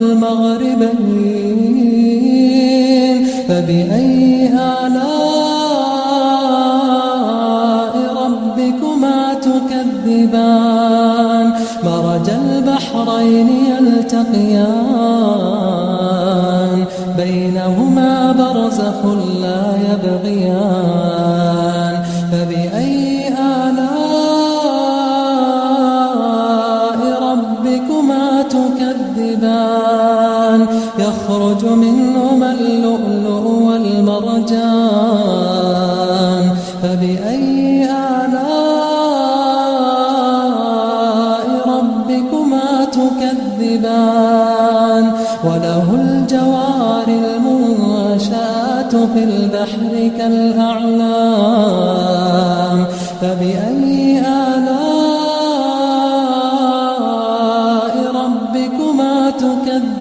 المغربين فبأي آلاء ربكما تكذبان مرج البحرين يلتقيان بينهما برزخ لا يبغيان فبأي آلاء ربكما تكذبان يخرج منهما اللؤلؤ والمرجان فبأي آلاء ربكما تكذبان وله الجوار المنشآت في البحر كالأعلام فبأي آلاء ربكما تكذبان